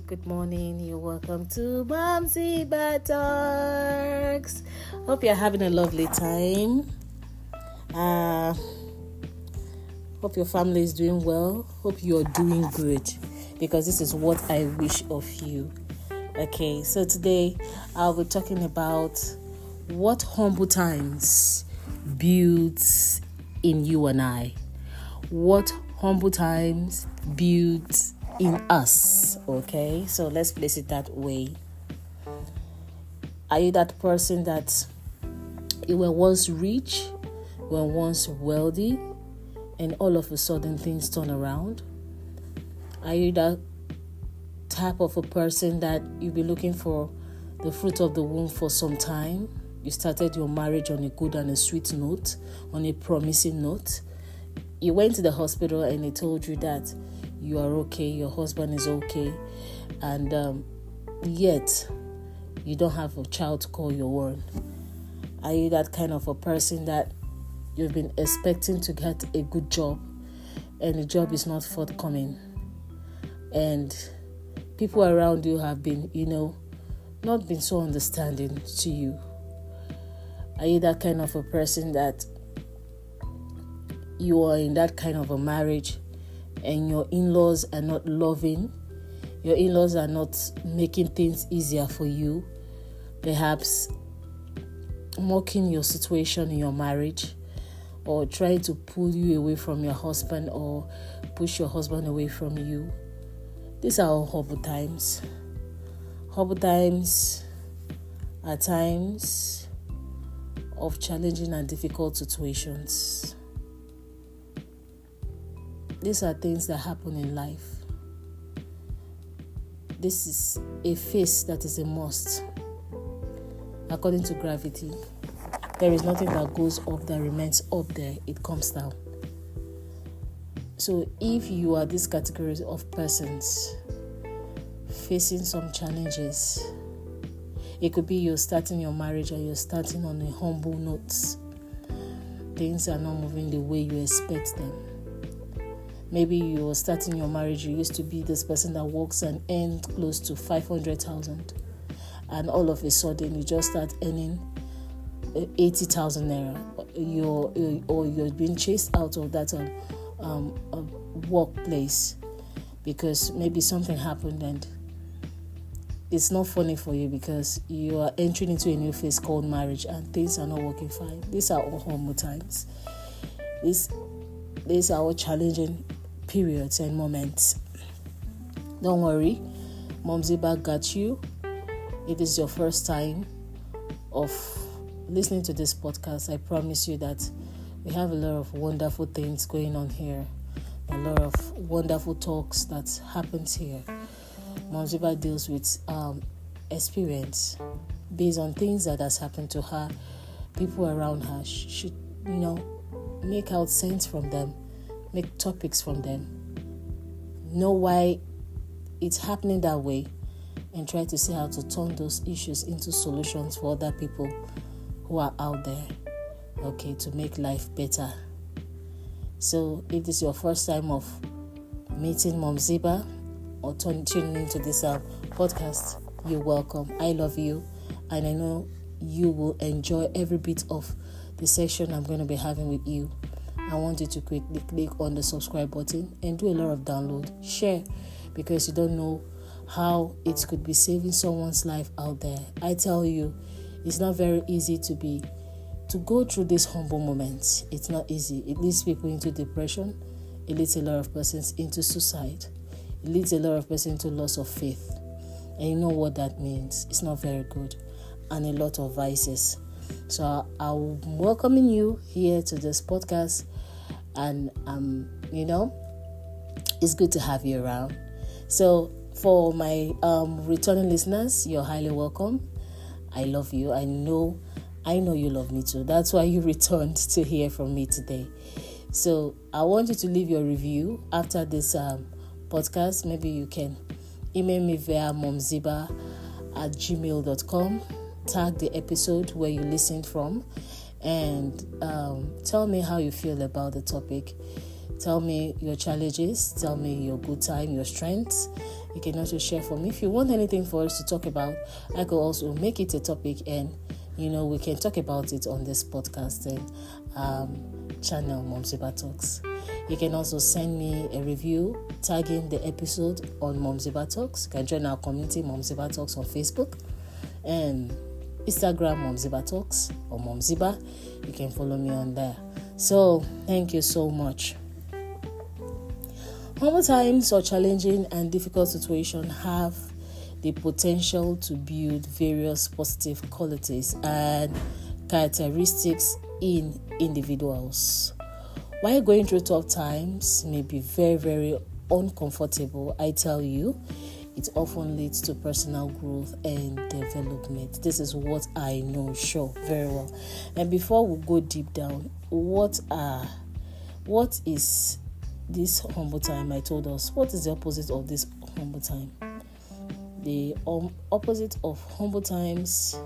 good morning. You're welcome to Momziba Talks. Hope you're having a lovely time. Hope your family is doing well. Hope you're doing good, because this is what I wish of you. Okay, so today I'll be talking about what humble times builds in you and I. What humble times builds in us. Okay, so let's place it that way. Are you that person that you were once rich, were once wealthy, and all of a sudden things turn around? Are you that type of a person that you've been looking for the fruit of the womb for some time? You started your marriage on a good and a sweet note, on a promising note. You went to the hospital and they told you that you are okay, your husband is okay, and yet you don't have a child to call your own. Are you that kind of a person that you've been expecting to get a good job and the job is not forthcoming, and people around you have been, not been so understanding to you? Are you that kind of a person that you are in that kind of a marriage and your in-laws are not loving, your in-laws are not making things easier for you, perhaps mocking your situation in your marriage, or trying to pull you away from your husband or push your husband away from you? These are all horrible times. Horrible times are times of challenging and difficult situations. These are things that happen in life. This is a phase that is a must. According to gravity, there is nothing that goes up that remains up there. It comes down. So if you are this category of persons facing some challenges, it could be you're starting your marriage and you're starting on a humble note. Things are not moving the way you expect them. Maybe you're starting your marriage, you used to be this person that works and earns close to 500,000, and all of a sudden you just start earning 80,000 naira. You're being chased out of that workplace because maybe something happened and it's not funny for you because you are entering into a new phase called marriage and things are not working fine. These are all horrible times. These are all challenging periods and moments. Don't worry, Momziba got you. It is your first time of listening to this podcast. I promise you that we have a lot of wonderful things going on here, a lot of wonderful talks that happens here. Momziba deals with experience based on things that has happened to her. People around her should, make out sense from them, make topics from them, know why it's happening that way, and try to see how to turn those issues into solutions for other people who are out there, okay, to make life better. So if this is your first time of meeting Momziba or tuning into this podcast, you're welcome. I love you, and I know you will enjoy every bit of the session I'm going to be having with you. I want you to quickly click on the subscribe button and do a lot of download, share, because you don't know how it could be saving someone's life out there. I tell you, it's not very easy to go through these humble moments. It's not easy. It leads people into depression. It leads a lot of persons into suicide. It leads a lot of persons into loss of faith. And you know what that means. It's not very good. And a lot of vices. So I'm welcoming you here to this podcast, and it's good to have you around. So for my returning listeners, you're highly welcome. I love you. I know you love me too. That's why you returned to hear from me today. So I want you to leave your review after this podcast. Maybe you can email me via momziba@gmail.com. Tag the episode where you listened from, and tell me how you feel about the topic. Tell me your challenges. Tell me your good time, your strengths. You can also share for me. If you want anything for us to talk about, I could also make it a topic, and we can talk about it on this podcasting channel, Momziba Talks. You can also send me a review tagging the episode on Momziba Talks. You can join our community, Momziba Talks, on Facebook and Instagram, Momziba Talks or Momziba. You can follow me on there. So, thank you so much. Humble times or challenging and difficult situations have the potential to build various positive qualities and characteristics in individuals. While going through tough times may be very, very uncomfortable, I tell you, it often leads to personal growth and development. This is what I know, sure, very well. And before we go deep down, what is this humble time? I told us, what is the opposite of this humble time? The opposite of humble times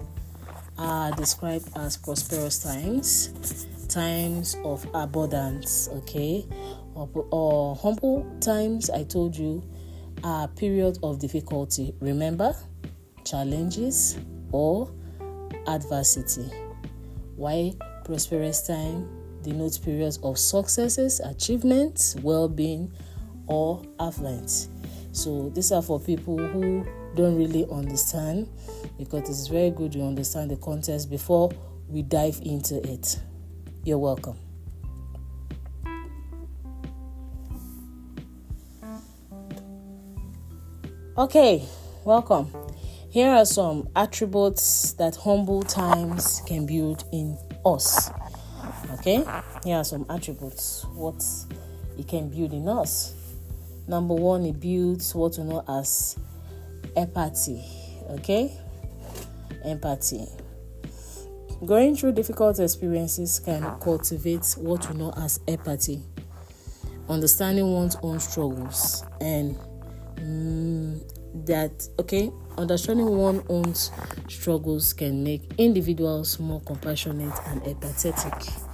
are described as prosperous times of abundance, okay? Or humble times, I told you, are period of difficulty. Remember, challenges or adversity. Why prosperous time denotes periods of successes, achievements, well-being, or affluence. So these are for people who don't really understand, because it's very good you understand the context before we dive into it. You're welcome. Okay, welcome. Here are some attributes that humble times can build in us. Okay, here are some attributes, what it can build in us. Number one, it builds what we know as empathy. Okay, empathy. Going through difficult experiences can cultivate what we know as empathy, understanding one's own struggles, and understanding one's own struggles can make individuals more compassionate and empathetic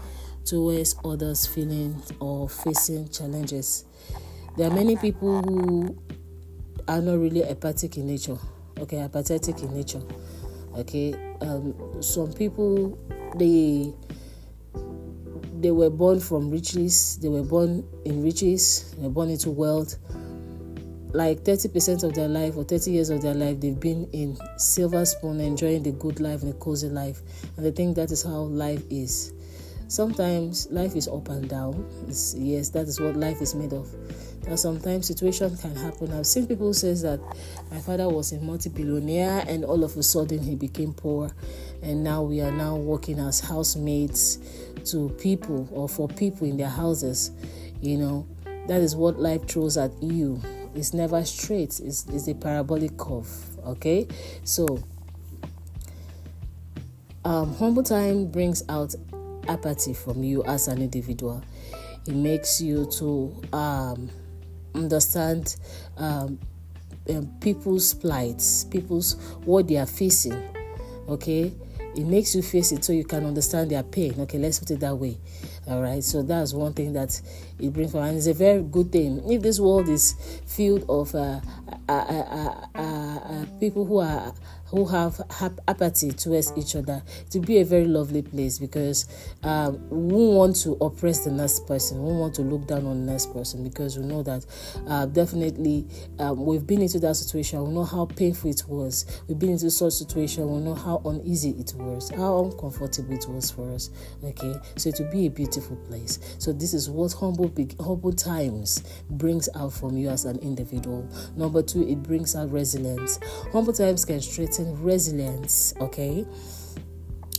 towards others feeling or facing challenges. There are many people who are not really empathetic in nature. Some people, they were born from riches, they were born in riches, they were born into wealth. Like 30% of their life or 30 years of their life, they've been in silver spoon, enjoying the good life and the cozy life. And they think that is how life is. Sometimes life is up and down. Yes, that is what life is made of. Now, sometimes situations can happen. I've seen people say that my father was a multi-billionaire and all of a sudden he became poor. And now we are now working as housemates to people or for people in their houses. That is what life throws at you. It's never straight. It's a parabolic curve. Okay? So, humble time brings out apathy from you as an individual. It makes you to understand people's plights, what they are facing. Okay? It makes you face it so you can understand their pain. Okay, let's put it that way. All right, so that's one thing that it brings for, and it's a very good thing. If this world is filled of people who have apathy towards each other, to be a very lovely place, because we want to oppress the next person, we want to look down on the next person, because we know that definitely we've been into that situation. We know how painful it was. We've been into such situation. We know how uneasy it was, how uncomfortable it was for us. Okay, so to be a beautiful place. So this is what humble times brings out from you as an individual. Number two, it brings out resilience. Humble times can strengthen resilience. Okay.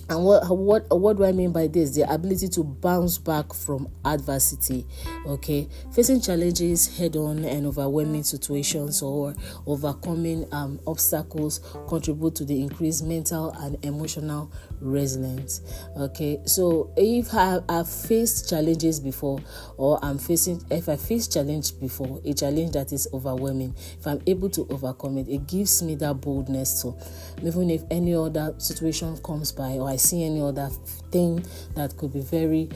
And what do I mean by this? The ability to bounce back from adversity. Okay, facing challenges head on and overwhelming situations or overcoming obstacles contribute to the increased mental and emotional resilience. Okay, so if I've faced challenges before, or if I face challenge before, a challenge that is overwhelming, if I'm able to overcome it, it gives me that boldness to, even if any other situation comes by, or I see any other thing that could be very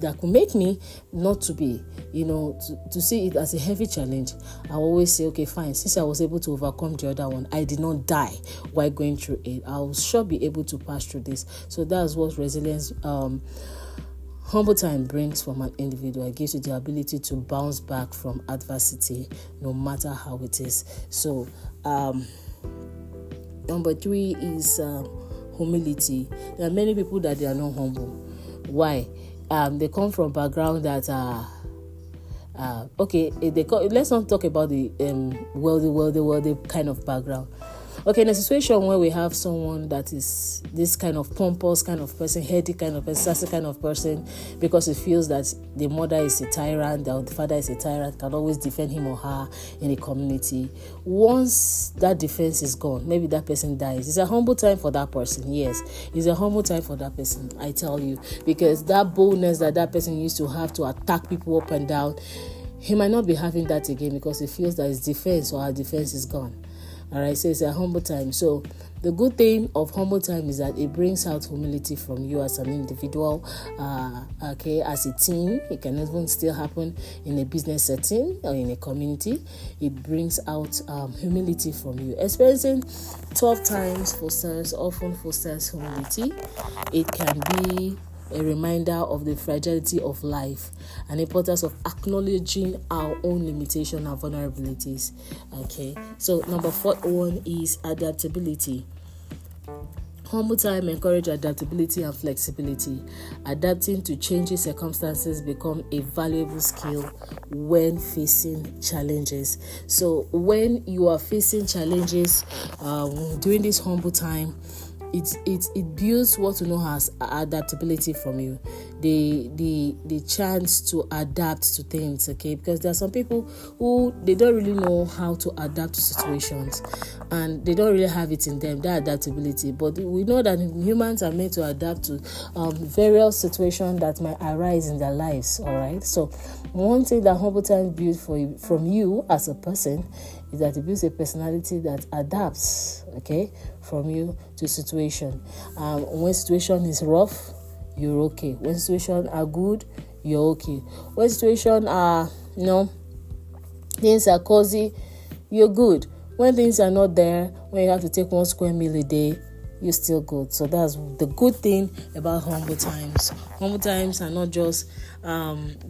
that could make me not to be, to see it as a heavy challenge. I always say, okay, fine, since I was able to overcome the other one, I did not die while going through it, I'll sure be able to pass through this. So that's what resilience, humble time brings from an individual. It gives you the ability to bounce back from adversity, no matter how it is. So number 3 is humility. There are many people that they are not humble. Why? They come from background that let's not talk about the wealthy kind of background. Okay, in a situation where we have someone that is this kind of pompous kind of person, heady kind of person, sassy kind of person, because he feels that the mother is a tyrant, or the father is a tyrant, can always defend him or her in the community. Once that defense is gone, maybe that person dies. It's a humble time for that person. Yes, it's a humble time for that person, I tell you, because that boldness that person used to have to attack people up and down, he might not be having that again, because he feels that his defense or her defense is gone. All right, so it's a humble time. So the good thing of humble time is that it brings out humility from you as an individual, as a team. It can even still happen in a business setting or in a community. It brings out humility from you. Experiencing tough times often fosters humility. It can be a reminder of the fragility of life and the importance of acknowledging our own limitations and vulnerabilities. Okay, so number 41 is adaptability. Humble time encourage adaptability and flexibility. Adapting to changing circumstances become a valuable skill when facing challenges. So when you are facing challenges during this humble time, it builds what you know as adaptability from you, the chance to adapt to things. Okay, because there are some people who they don't really know how to adapt to situations, and they don't really have it in them, that adaptability. But we know that humans are meant to adapt to various situations that might arise in their lives. All right, so one thing that humble time builds from you as a person is that it builds a personality that adapts, okay, from you to situation. When situation is rough, you're okay. When situation are good, you're okay. When situation are, things are cozy, you're good. When things are not there, when you have to take 1 square meal a day, you're still good. So that's the good thing about humble times. Humble times are not just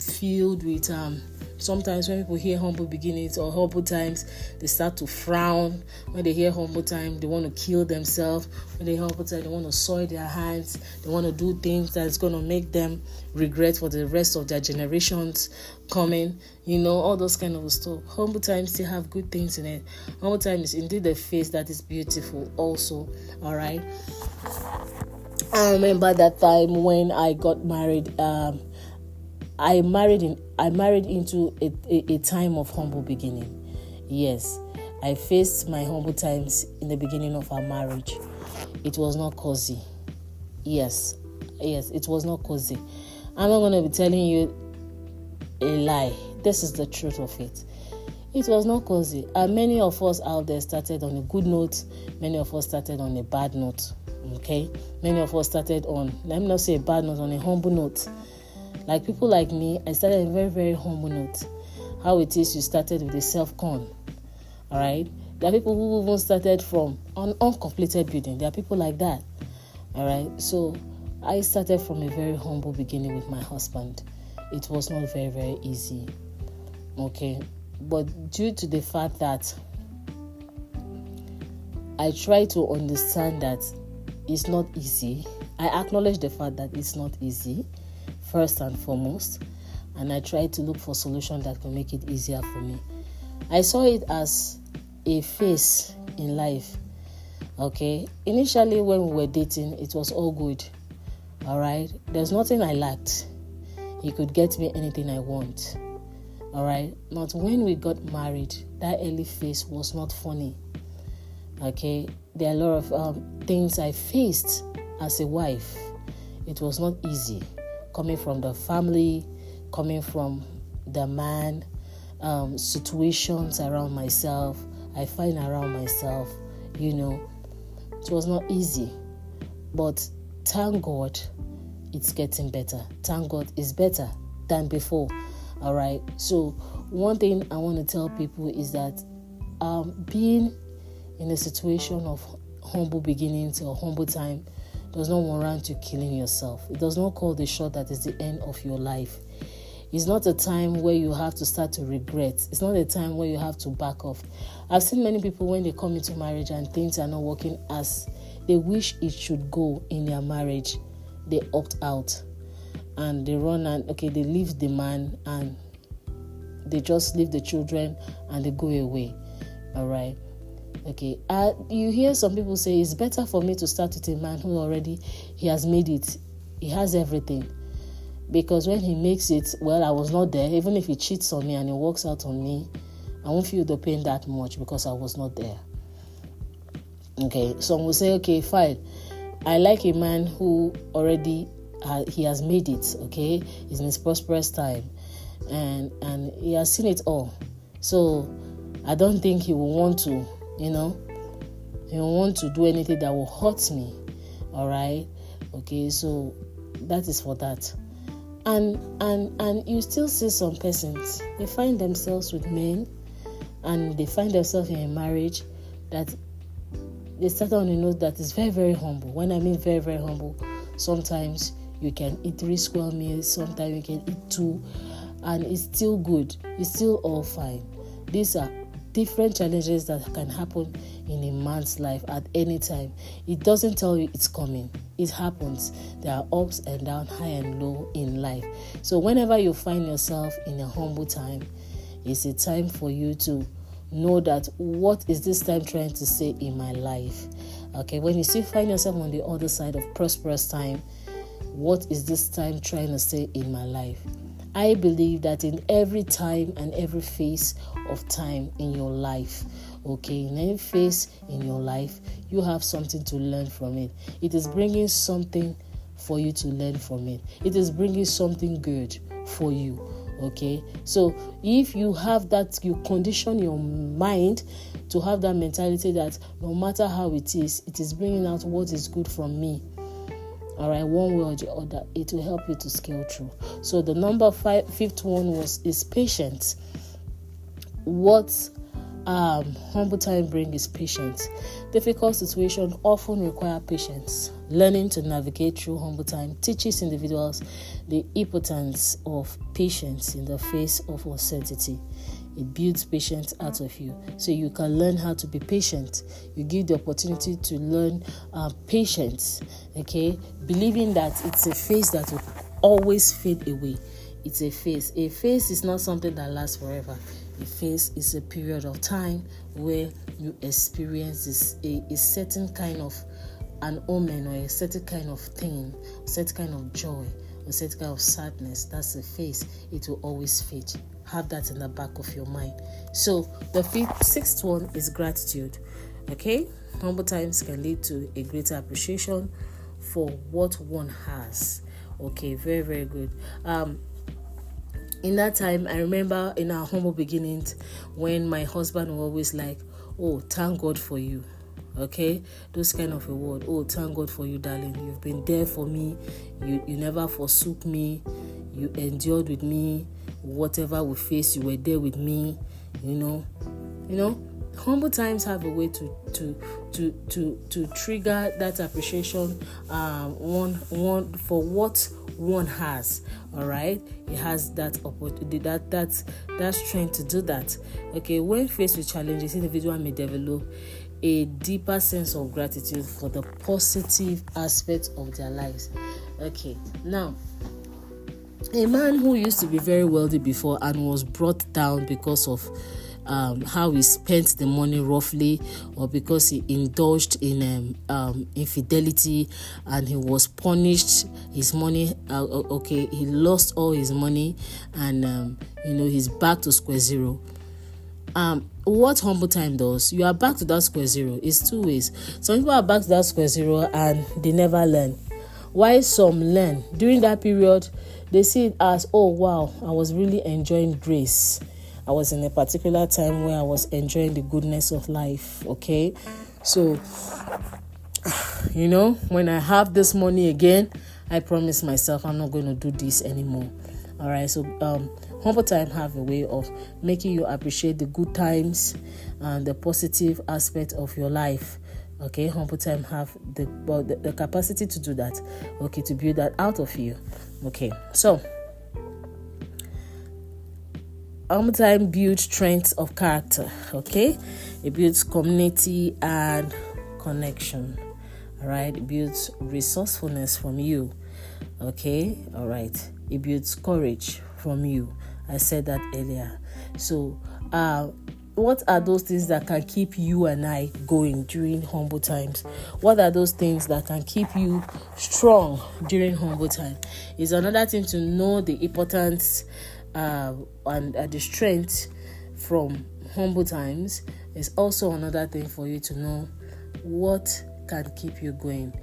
filled with sometimes when people hear humble beginnings or humble times, they start to frown. When they hear humble time, they want to kill themselves. When they hear humble time, they want to soil their hands. They want to do things that's going to make them regret for the rest of their generations coming. All those kind of stuff. Humble times still have good things in it. Humble time is indeed a face that is beautiful also. All right. I remember that time when I got married. I married into a time of humble beginning. Yes, I faced my humble times in the beginning of our marriage. It was not cozy. Yes, it was not cozy. I'm not going to be telling you a lie. This is the truth of it. It was not cozy. And many of us out there started on a good note. Many of us started on a bad note. Okay? Many of us started on, let me not say a bad note, on a humble note. Like people like me, I started on a very, very humble note. How it is you started with a self-con. All right? There are people who even started from an uncompleted building. There are people like that. All right? So I started from a very humble beginning with my husband. It was not very, very easy. Okay? But due to the fact that I try to understand that it's not easy, I acknowledge the fact that it's not easy, first and foremost, and I try to look for solutions that can make it easier for me. I saw it as a phase in life. Okay, initially when we were dating, it was all good. All right, there's nothing I lacked. He could get me anything I want. All right, but when we got married, that early phase was not funny. Okay, there are a lot of things I faced as a wife. It was not easy, coming from the family, coming from the man, situations around myself, I find around myself, it was not easy. But thank God, it's getting better. Thank God it's better than before. All right. So one thing I want to tell people is that being in a situation of humble beginnings or humble time does not warrant you killing yourself. It does not call the shot that is the end of your life. It's not a time where you have to start to regret. It's not a time where you have to back off. I've seen many people when they come into marriage and things are not working as they wish it should go in their marriage, they opt out and they run and they leave the man and they just leave the children and they go away. All right. Okay. You hear some people say it's better for me to start with a man who already he has made it. He has everything. Because when he makes it, I was not there. Even if he cheats on me and he walks out on me, I won't feel the pain that much because I was not there. Okay, some will say, okay, fine. I like a man who already he has made it. Okay, he's in his prosperous time, and he has seen it all. So I don't think he will want to, he will want to do anything that will hurt me. All right, okay. So that is for that. And you still see some persons, they find themselves with men and they find themselves in a marriage that they start on a note that is very, very humble. When I mean very, very humble, sometimes you can eat 3 square meals, sometimes you can eat 2, and it's still good. It's still all fine. These are different challenges that can happen in a man's life at any time. It doesn't tell you it's coming. It happens. There are ups and downs, high and low in life. So whenever you find yourself in a humble time, it's a time for you to know that what is this time trying to say in my life? Okay, when you still find yourself on the other side of prosperous time, what is this time trying to say in my life? I believe that in every time and every phase of time in your life, okay, in any phase in your life, you have something to learn from it. It is bringing something for you to learn from it. It is bringing something good for you, okay? So if you have that, you condition your mind to have that mentality that no matter how it is bringing out what is good from me. All right, one way or the other, it will help you to scale through. So the fifth one is patience. What humble time brings is patience. Difficult situations often require patience. Learning to navigate through humble time teaches individuals the importance of patience in the face of uncertainty. It builds patience out of you, so you can learn how to be patient. You give the opportunity to learn patience, okay? Believing that it's a phase that will always fade away. It's a phase. A phase is not something that lasts forever. A phase is a period of time where you experience a certain kind of an omen or a certain kind of thing, a certain kind of joy, a certain kind of sadness. That's a phase. It will always fade. Have that in the back of your mind. So the sixth one is gratitude. Okay, humble times can lead to a greater appreciation for what one has. Okay, very, very good. In that time, I remember in our humble beginnings when my husband was always like, "Oh, thank God for you." Okay, those kind of a word. "Oh, thank God for you, darling. You've been there for me. You never forsook me. You endured with me. Whatever we face, you were there with me." You know. Humble times have a way to trigger that appreciation. One for what one has. All right, it has that opportunity, that strength to do that. Okay, when faced with challenges, individual may develop a deeper sense of gratitude for the positive aspects of their lives. Okay, now, a man who used to be very wealthy before and was brought down because of how he spent the money roughly, or because he indulged in infidelity and he was punished, his money, he lost all his money, and he's back to square zero. what humble time does, you are back to that square zero. It's two ways. Some people are back to that square zero and they never learn, while some learn. During that period, they see it as, oh wow, I was really enjoying grace. I was in a particular time where I was enjoying the goodness of life. Okay, so when I have this money again, I promise myself I'm not going to do this anymore. All right, so humble time have a way of making you appreciate the good times and the positive aspect of your life. Okay, humble time have the capacity to do that. Okay, to build that out of you. Okay, so humble time builds strength of character. Okay, it builds community and connection. All right, it builds resourcefulness from you. Okay, all right, it builds courage from you. I said that earlier. So what are those things that can keep you and I going during humble times? What are those things that can keep you strong during humble time? Is another thing to know the importance and the strength from humble times. Is also another thing for you to know what can keep you going.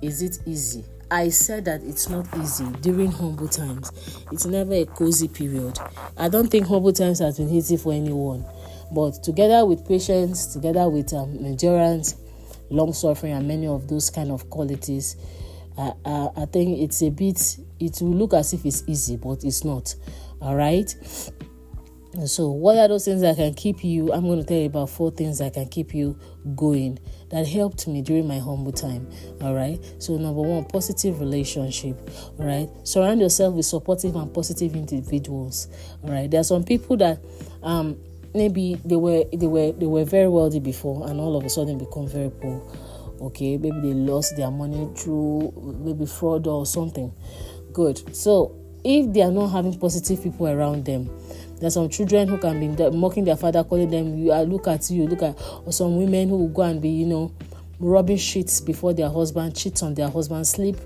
Is it easy? I said that it's not easy during humble times. It's never a cozy period. I don't think humble times has been easy for anyone. But together with patience, together with endurance, long suffering, and many of those kind of qualities, I think it will look as if it's easy, but it's not. All right. And so what are those things that can keep you? I'm going to tell you about 4 things that can keep you going that helped me during my humble time. All right. So number 1, positive relationship. All right. Surround yourself with supportive and positive individuals. All right. There are some people that maybe they were very wealthy before and all of a sudden become very poor. Okay. Maybe they lost their money through maybe fraud or something. Good. So if they are not having positive people around them, there's some children who can be mocking their father, calling them, look at, or some women who will go and be, rubbing shits before their husband, cheat on their husband, sleep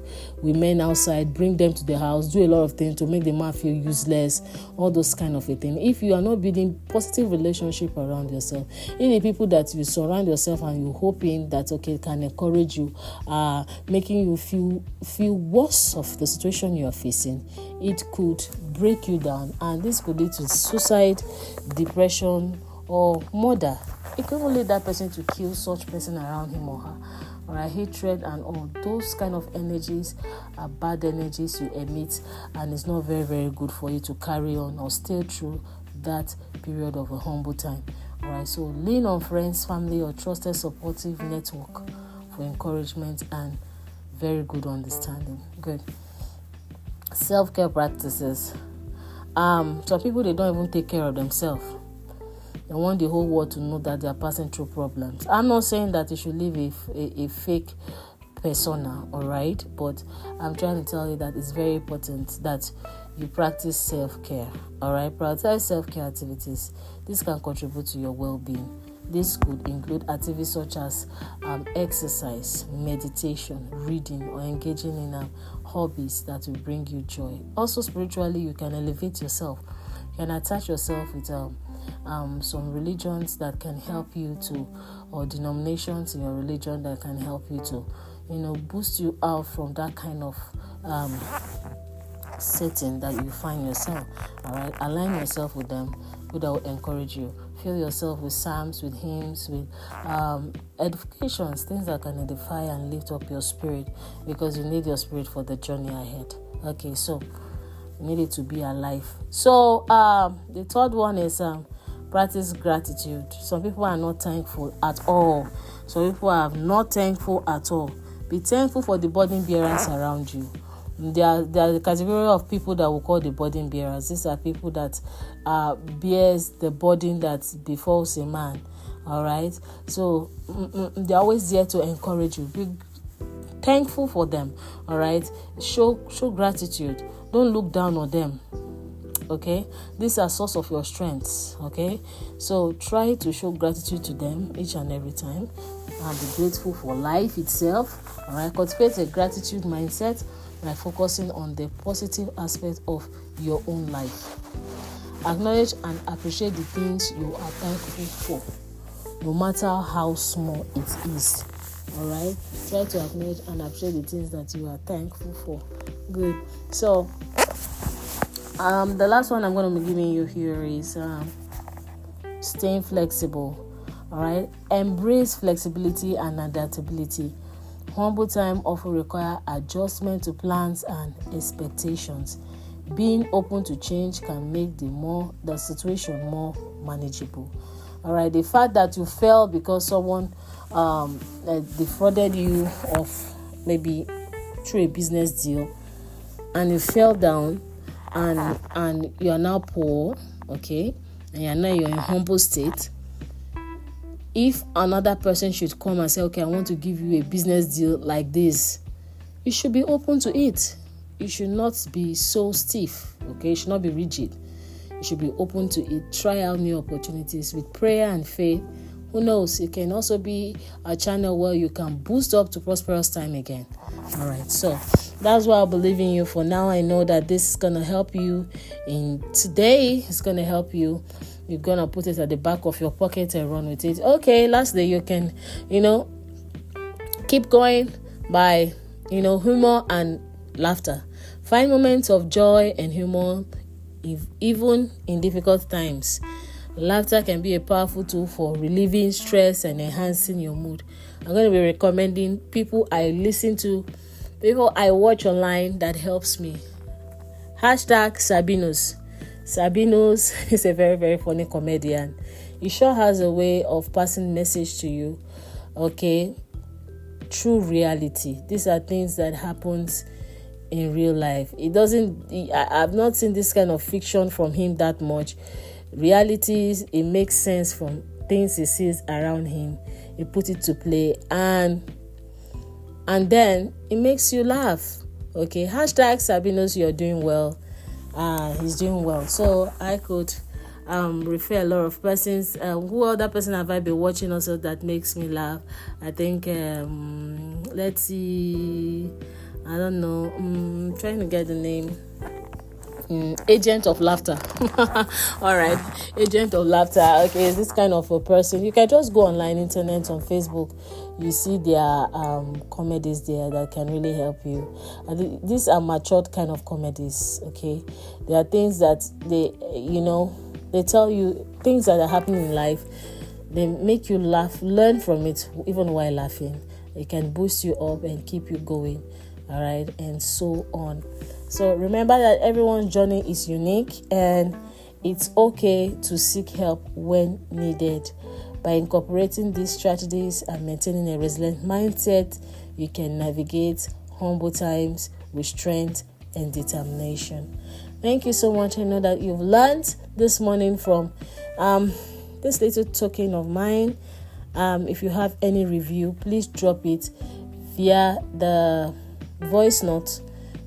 with men outside, bring them to the house, do a lot of things to make the man feel useless, all those kind of a thing. If you are not building positive relationship around yourself, any people that you surround yourself and you're hoping that can encourage you, making you feel worse of the situation you are facing, it could break you down, and this could lead to suicide, depression, or murder. It could even lead that person to kill such person around him or her. All right, hatred and all those kind of energies are bad energies you emit, and it's not very, very good for you to carry on or stay through that period of a humble time. All right, so lean on friends, family, or trusted supportive network for encouragement and very good understanding. Good. Self-care practices. Some people, they don't even take care of themselves. They want the whole world to know that they are passing through problems. I'm not saying that you should live a fake persona, all right? But I'm trying to tell you that it's very important that you practice self-care, all right? Prioritize self-care activities. This can contribute to your well-being. This could include activities such as exercise, meditation, reading, or engaging in hobbies that will bring you joy. Also, spiritually, you can elevate yourself. You can attach yourself with some religions that can help you to, or denominations in your religion that can help you to, boost you out from that kind of setting that you find yourself. All right, align yourself with them. That will encourage you. Fill yourself with psalms, with hymns, with edifications, things that can edify and lift up your spirit, because you need your spirit for the journey ahead. Okay, so you need it to be alive. So the third one is practice gratitude. Some people are not thankful at all. Some people are not thankful at all. Be thankful for the burden bearers around you. They are the category of people that we call the burden bearers. These are people that bears the burden that befalls a man. All right. So they're always there to encourage you. Be thankful for them. All right. Show gratitude. Don't look down on them. Okay, these are source of your strengths. Okay, so try to show gratitude to them each and every time, and be grateful for life itself. All right, cultivate a gratitude mindset by focusing on the positive aspect of your own life. Acknowledge and appreciate the things you are thankful for, no matter how small it is. All right, try to acknowledge and appreciate the things that you are thankful for. Good. So the last one I'm going to be giving you here is staying flexible. All right, embrace flexibility and adaptability. Humble time often require adjustment to plans and expectations. Being open to change can make the situation more manageable. All right, the fact that you fell because someone defrauded you of maybe through a business deal, and you fell down, and you are now poor, okay, and you're in humble state. If another person should come and say, okay, I want to give you a business deal like this, you should be open to it. You should not be so stiff, okay? You should not be rigid. You should be open to it. Try out new opportunities with prayer and faith. Who knows? It can also be a channel where you can boost up to prosperous time again. All right, so that's what I believe in you for now. I know that this is going to help you in today. It's going to help you. You're going to put it at the back of your pocket and run with it. Okay, lastly, you can, keep going by, humor and laughter. Find moments of joy and humor even in difficult times. Laughter can be a powerful tool for relieving stress and enhancing your mood. I'm going to be recommending people I listen to, people I watch online that helps me. #Sabinus. Sabinus is a very, very funny comedian. He sure has a way of passing message to you, okay, through reality. These are things that happens in real life. I've not seen this kind of fiction from him that much. Realities, it makes sense from things he sees around him. He put it to play, and then it makes you laugh. Okay, #Sabinus, you're doing well. He's doing well. So I could refer a lot of persons. Who other person have I been watching also that makes me laugh? I think let's see, I don't know, I'm trying to get the name. Agent of Laughter. All right, Agent of Laughter. Okay, is this kind of a person. You can just go online, internet, on Facebook. You see their comedies there that can really help you. These are matured kind of comedies. Okay, there are things that they tell you things that are happening in life. They make you laugh, learn from it, even while laughing. It can boost you up and keep you going. All right, and so on. So remember that everyone's journey is unique, and it's okay to seek help when needed. By incorporating these strategies and maintaining a resilient mindset, you can navigate humble times with strength and determination. Thank you so much. I know that you've learned this morning from this little token of mine. If you have any review, please drop it via the voice note.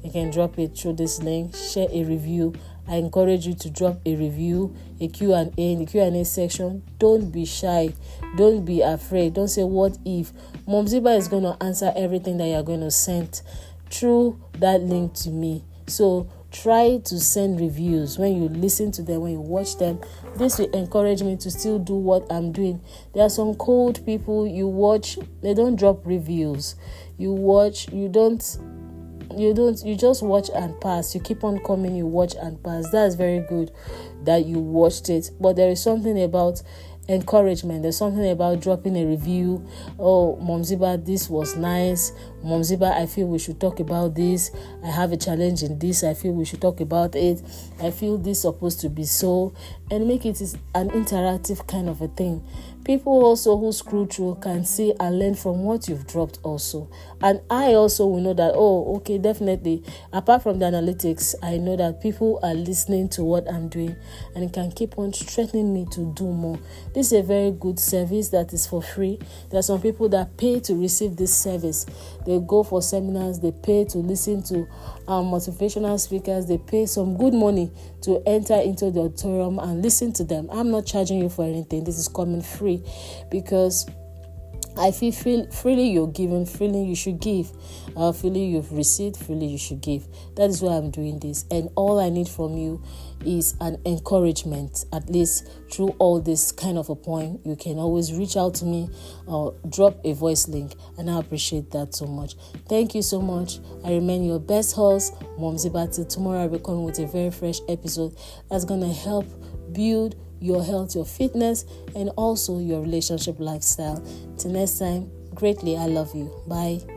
You can drop it through this link. Share a review. I encourage you to drop a review, a Q&A in the Q&A section. Don't be shy. Don't be afraid. Don't say, what if? Mom Ziba is going to answer everything that you're going to send through that link to me. So try to send reviews when you listen to them, when you watch them. This will encourage me to still do what I'm doing. There are some cold people you watch, they don't drop reviews. You watch, you just watch and pass. You keep on coming, you watch and pass. That's very good that you watched it. But there is something about encouragement. There's something about dropping a review. Oh, Mom Ziba, this was nice. Mom Ziba, I feel we should talk about this. I have a challenge in this. I feel we should talk about it. I feel this is supposed to be so. And make it an interactive kind of a thing. People also who scroll through can see and learn from what you've dropped also. And I also will know that, okay, definitely, apart from the analytics, I know that people are listening to what I'm doing, and it can keep on strengthening me to do more. This is a very good service that is for free. There are some people that pay to receive this service. They go for seminars, they pay to listen to motivational speakers, they pay some good money to enter into the auditorium and listen to them. I'm not charging you for anything. This is coming free because I feel freely you're given, freely you should give. Freely you've received, freely you should give. That is why I'm doing this. And all I need from you is an encouragement, at least through all this kind of a point. You can always reach out to me or drop a voice link, and I appreciate that so much. Thank you so much. I remain your best host, Momzi Bati. Tomorrow I'll be coming with a very fresh episode that's going to help build your health, your fitness, and also your relationship lifestyle. Till next time, greatly I love you. Bye.